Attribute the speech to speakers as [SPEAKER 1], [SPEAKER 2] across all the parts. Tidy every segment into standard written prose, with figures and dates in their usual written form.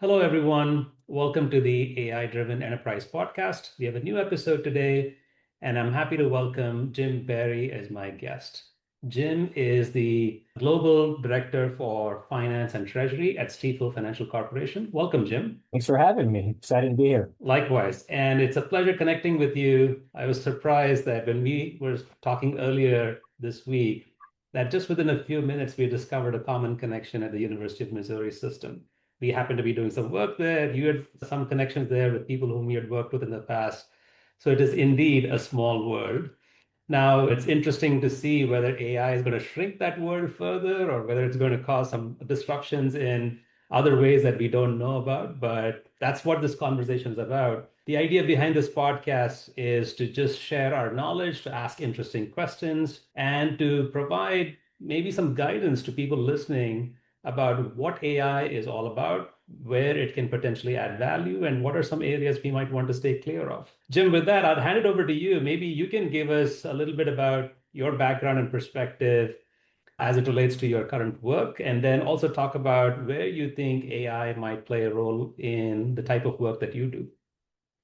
[SPEAKER 1] Hello, everyone. Welcome to the AI Driven Enterprise Podcast. We have a new episode today, and I'm happy to welcome Jim Barry as my guest. Jim is the Global Director for Finance and Treasury at Stifel Financial Corporation. Welcome, Jim.
[SPEAKER 2] Thanks for having me. Excited to be here.
[SPEAKER 1] Likewise, and it's a pleasure connecting with you. I was surprised that when we were talking earlier this week, that just within a few minutes, we discovered a common connection at the University of Missouri system. We happened to be doing some work there. You had some connections there with people whom you had worked with in the past. So it is indeed a small world. Now, it's interesting to see whether AI is going to shrink that world further or whether it's going to cause some disruptions in other ways that we don't know about. But that's what this conversation is about. The idea behind this podcast is to just share our knowledge, to ask interesting questions, and to provide maybe some guidance to people listening about what AI is all about, where it can potentially add value, and what are some areas we might want to stay clear of. Jim, with that, I'll hand it over to you. Maybe you can give us a little bit about your background and perspective as it relates to your current work, and then also talk about where you think AI might play a role in the type of work that you do.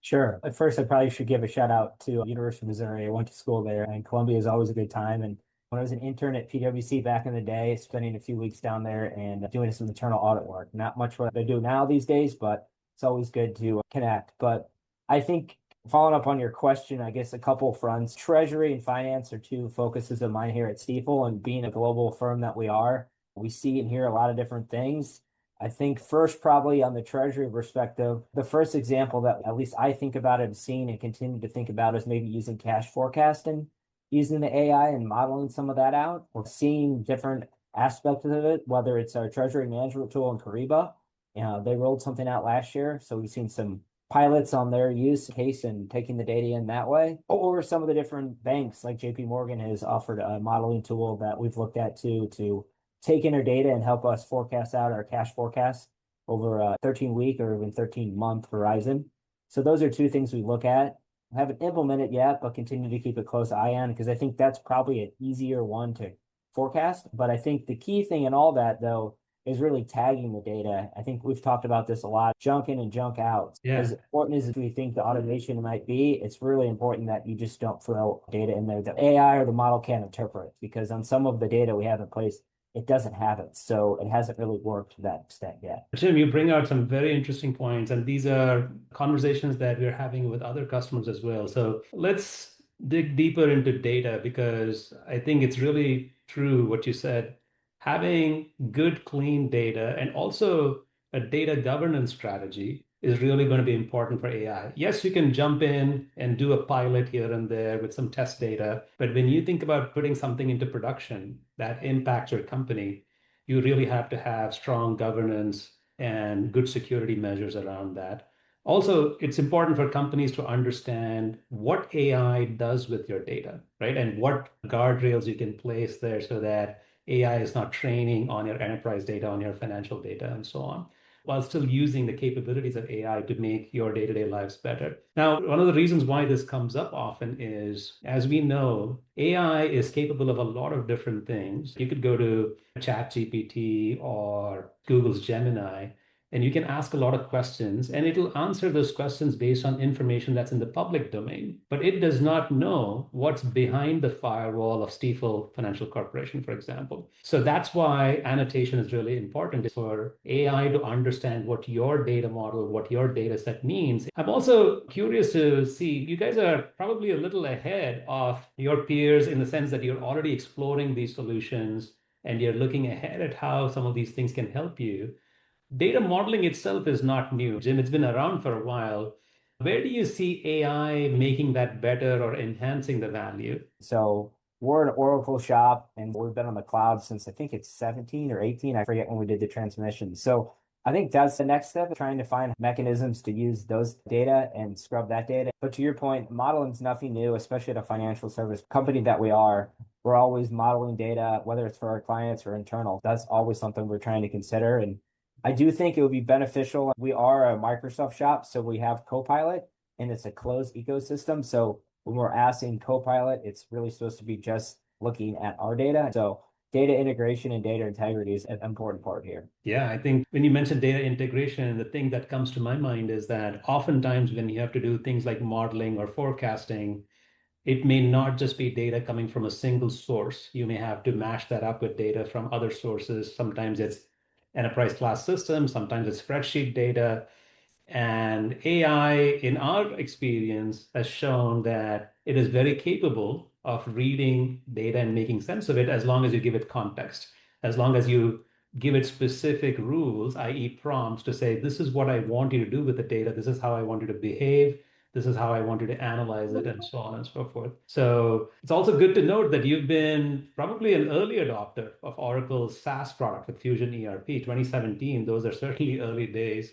[SPEAKER 2] Sure. At first, I probably should give a shout out to University of Missouri. I went to school there, and Columbia is always a good time. And when I was an intern at PwC back in the day, spending a few weeks down there and doing some internal audit work. Not much what I do now these days, but it's always good to connect. But I think following up on your question, I guess a couple fronts. Treasury and finance are two focuses of mine here at Stifel, and being a global firm that we are, we see and hear a lot of different things. I think first, probably on the treasury perspective, the first example that at least I think about and seen and continue to think about is maybe using cash forecasting, using the AI and modeling some of that out. We're seeing different aspects of it, whether it's our treasury management tool in Kyriba. They rolled something out last year, so we've seen some pilots on their use case and taking the data in that way. Or some of the different banks, like JP Morgan has offered a modeling tool that we've looked at too, to take in our data and help us forecast out our cash forecast over a 13-week or even 13-month horizon. So those are two things we look at. I haven't implemented yet, but continue to keep a close eye on because I think that's probably an easier one to forecast. But I think the key thing in all that, though, is really tagging the data. I think we've talked about this a lot, junk in and junk out.
[SPEAKER 1] Yeah.
[SPEAKER 2] As important as we think the automation might be, it's really important that you just don't throw data in there that AI or the model can't interpret, because on some of the data we have in place, it doesn't have it. So it hasn't really worked to that extent yet.
[SPEAKER 1] Jim, you bring out some very interesting points, and these are conversations that we're having with other customers as well. So let's dig deeper into data because I think it's really true what you said. Having good, clean data and also a data governance strategy is really going to be important for AI. Yes, you can jump in and do a pilot here and there with some test data, but when you think about putting something into production that impacts your company, you really have to have strong governance and good security measures around that. Also, it's important for companies to understand what AI does with your data, right? And what guardrails you can place there so that AI is not training on your enterprise data, on your financial data, and so on, while still using the capabilities of AI to make your day-to-day lives better. Now, one of the reasons why this comes up often is, as we know, AI is capable of a lot of different things. You could go to ChatGPT or Google's Gemini, and you can ask a lot of questions, and it'll answer those questions based on information that's in the public domain. But it does not know what's behind the firewall of Stifel Financial Corporation, for example. So that's why annotation is really important for AI to understand what your data model, what your data set means. I'm also curious to see, you guys are probably a little ahead of your peers in the sense that you're already exploring these solutions and you're looking ahead at how some of these things can help you. Data modeling itself is not new, Jim. It's been around for a while. Where do you see AI making that better or enhancing the value?
[SPEAKER 2] So we're an Oracle shop and we've been on the cloud since I think it's 17 or 18. I forget when we did the transmission. So I think that's the next step, trying to find mechanisms to use those data and scrub that data. But to your point, modeling is nothing new, especially at a financial service company that we are. We're always modeling data, whether it's for our clients or internal. That's always something we're trying to consider. And I do think it would be beneficial. We are a Microsoft shop, so we have Copilot, and it's a closed ecosystem. So when we're asking Copilot, it's really supposed to be just looking at our data. So data integration and data integrity is an important part here.
[SPEAKER 1] Yeah, I think when you mentioned data integration, the thing that comes to my mind is that oftentimes when you have to do things like modeling or forecasting, it may not just be data coming from a single source. You may have to mash that up with data from other sources. Sometimes it's enterprise class systems, sometimes it's spreadsheet data. And AI, in our experience, has shown that it is very capable of reading data and making sense of it as long as you give it context, as long as you give it specific rules, i.e., prompts to say, this is what I want you to do with the data, this is how I want you to behave, this is how I want you to analyze it, and so on and so forth. So it's also good to note that you've been probably an early adopter of Oracle's SaaS product with Fusion ERP 2017. Those are certainly early days.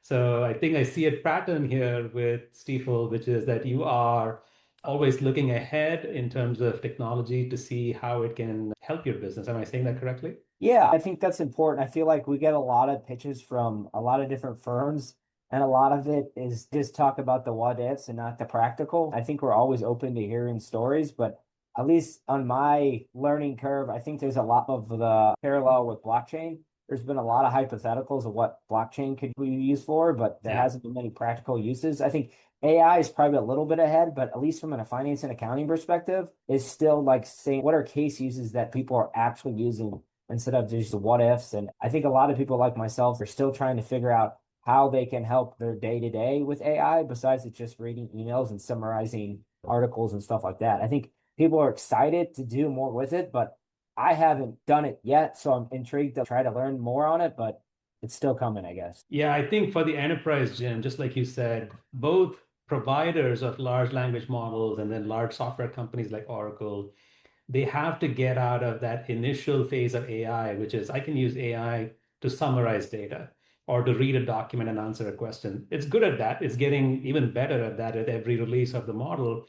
[SPEAKER 1] So I think I see a pattern here with Stifel, which is that you are always looking ahead in terms of technology to see how it can help your business. Am I saying that correctly?
[SPEAKER 2] Yeah, I think that's important. I feel like we get a lot of pitches from a lot of different firms, and a lot of it is just talk about the what ifs and not the practical. I think we're always open to hearing stories, but at least on my learning curve, I think there's a lot of the parallel with blockchain. There's been a lot of hypotheticals of what blockchain could be used for, but there
[SPEAKER 1] Yeah.
[SPEAKER 2] hasn't been many practical uses. I think AI is probably a little bit ahead, but at least from a finance and accounting perspective, is still like saying what are case uses that people are actually using instead of just the what ifs. And I think a lot of people like myself are still trying to figure out how they can help their day to day with AI besides it just reading emails and summarizing articles and stuff like that. I think people are excited to do more with it, but I haven't done it yet. So I'm intrigued to try to learn more on it, but it's still coming, I guess.
[SPEAKER 1] Yeah, I think for the enterprise, Jim, just like you said, both providers of large language models and then large software companies like Oracle, they have to get out of that initial phase of AI, which is I can use AI to summarize data or to read a document and answer a question. It's good at that. It's getting even better at that at every release of the model.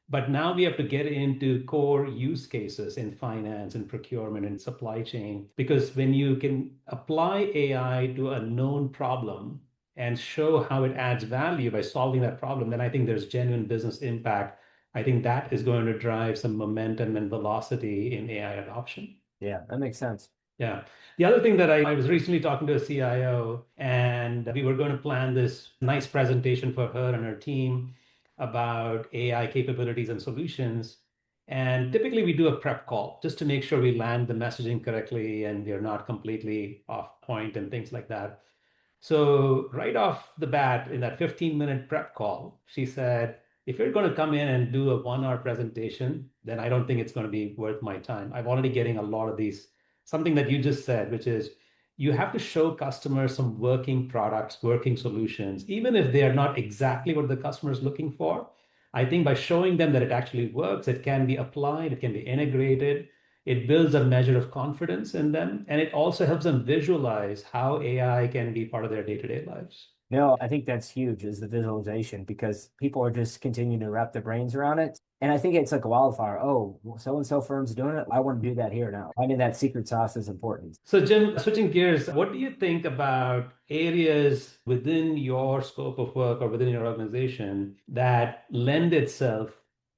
[SPEAKER 1] But now we have to get into core use cases in finance and procurement and supply chain, because when you can apply AI to a known problem and show how it adds value by solving that problem, then I think there's genuine business impact. I think that is going to drive some momentum and velocity in AI adoption.
[SPEAKER 2] Yeah, that makes sense.
[SPEAKER 1] Yeah. The other thing that I was recently talking to a CIO, and we were going to plan this nice presentation for her and her team about AI capabilities and solutions. And typically we do a prep call just to make sure we land the messaging correctly and we're not completely off point and things like that. So right off the bat, in that 15-minute prep call, she said, if you're going to come in and do a 1 hour presentation, then I don't think it's going to be worth my time. I'm already getting a lot of these, something that you just said, which is you have to show customers some working products, working solutions, even if they are not exactly what the customer is looking for. I think by showing them that it actually works, it can be applied, it can be integrated, it builds a measure of confidence in them, and it also helps them visualize how AI can be part of their day-to-day lives.
[SPEAKER 2] No, I think that's huge is the visualization because people are just continuing to wrap their brains around it. And I think it's like a wildfire. Oh, so and so firm's doing it. I want to do that here now. I mean, that secret sauce is important.
[SPEAKER 1] So, Jim, switching gears, what do you think about areas within your scope of work or within your organization that lend itself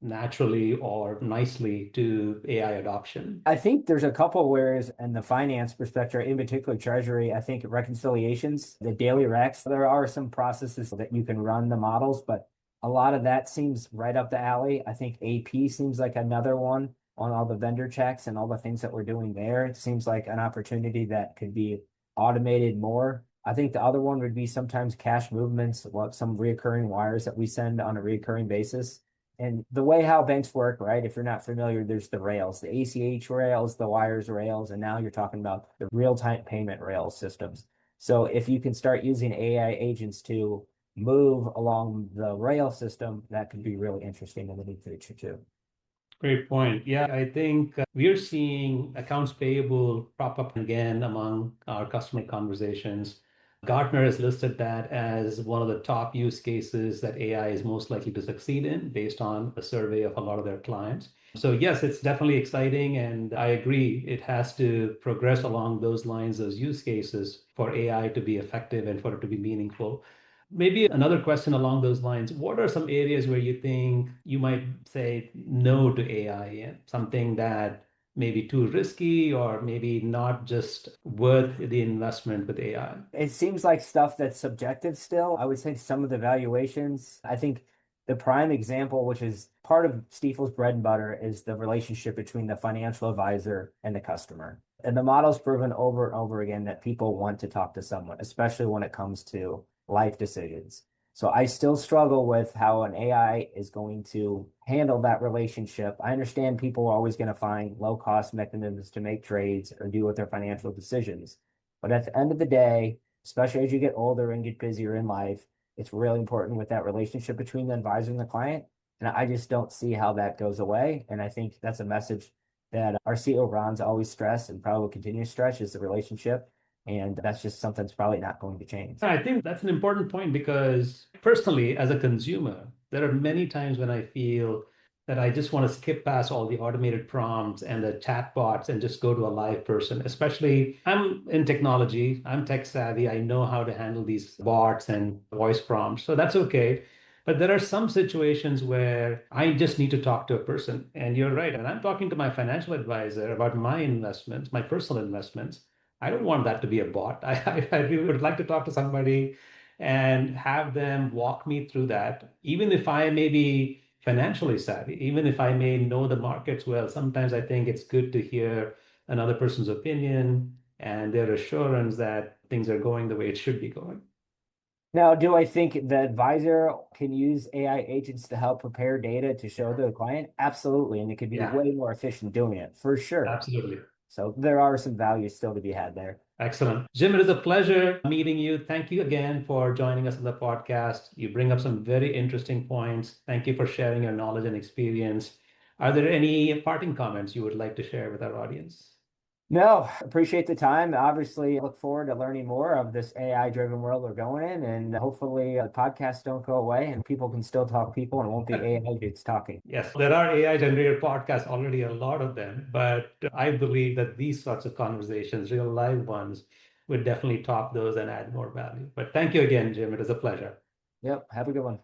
[SPEAKER 1] naturally or nicely to AI adoption?
[SPEAKER 2] I think there's a couple ways in the finance perspective, in particular treasury, I think reconciliations, the daily recs, there are some processes that you can run the models, but a lot of that seems right up the alley. I think AP seems like another one on all the vendor checks and all the things that we're doing there. It seems like an opportunity that could be automated more. I think the other one would be sometimes cash movements, what some reoccurring wires that we send on a recurring basis. And the way how banks work, right? If you're not familiar, there's the rails, the ACH rails, the wires rails, and now you're talking about the real-time payment rail systems. So if you can start using AI agents to move along the rail system, that could be really interesting in the near future too.
[SPEAKER 1] Great point. Yeah, I think we're seeing accounts payable prop up again among our customer conversations. Gartner has listed that as one of the top use cases that AI is most likely to succeed in based on a survey of a lot of their clients. So, yes, it's definitely exciting. And I agree, it has to progress along those lines, those use cases for AI to be effective and for it to be meaningful. Maybe another question along those lines. What are some areas where you think you might say no to AI in? Something that maybe too risky or maybe not just worth the investment with AI?
[SPEAKER 2] It seems like stuff that's subjective still. I would say some of the valuations, I think the prime example, which is part of Stifel's bread and butter, is the relationship between the financial advisor and the customer. And the model's proven over and over again that people want to talk to someone, especially when it comes to life decisions. So I still struggle with how an AI is going to handle that relationship. I understand people are always going to find low cost mechanisms to make trades or deal with their financial decisions. But at the end of the day, especially as you get older and get busier in life, it's really important with that relationship between the advisor and the client. And I just don't see how that goes away. And I think that's a message that our CEO Ron's always stressed and probably will continue to stress is the relationship. And that's just something that's probably not going to change.
[SPEAKER 1] I think that's an important point because personally, as a consumer, there are many times when I feel that I just want to skip past all the automated prompts and the chatbots and just go to a live person. Especially, I'm in technology, I'm tech savvy, I know how to handle these bots and voice prompts, so that's okay. But there are some situations where I just need to talk to a person. And you're right. And I'm talking to my financial advisor about my investments, my personal investments. I don't want that to be a bot. I really would like to talk to somebody and have them walk me through that. Even if I may be financially savvy, even if I may know the markets well, sometimes I think it's good to hear another person's opinion and their assurance that things are going the way it should be going.
[SPEAKER 2] Now, do I think the advisor can use AI agents to help prepare data to show the client? Absolutely. And it could be
[SPEAKER 1] Yeah,
[SPEAKER 2] way more efficient doing it for sure.
[SPEAKER 1] absolutely.
[SPEAKER 2] So there are some values still to be had there.
[SPEAKER 1] Excellent. Jim, it is a pleasure meeting you. Thank you again for joining us on the podcast. You bring up some very interesting points. Thank you for sharing your knowledge and experience. Are there any parting comments you would like to share with our audience?
[SPEAKER 2] No, appreciate the time. Obviously, look forward to learning more of this AI driven world we're going in. And hopefully, podcasts don't go away and people can still talk people and it won't be AI agents talking.
[SPEAKER 1] Yes, there are AI generated podcasts already, a lot of them, but I believe that these sorts of conversations, real live ones, would definitely top those and add more value. But thank you again, Jim. It is a pleasure.
[SPEAKER 2] Yep. Have a good one.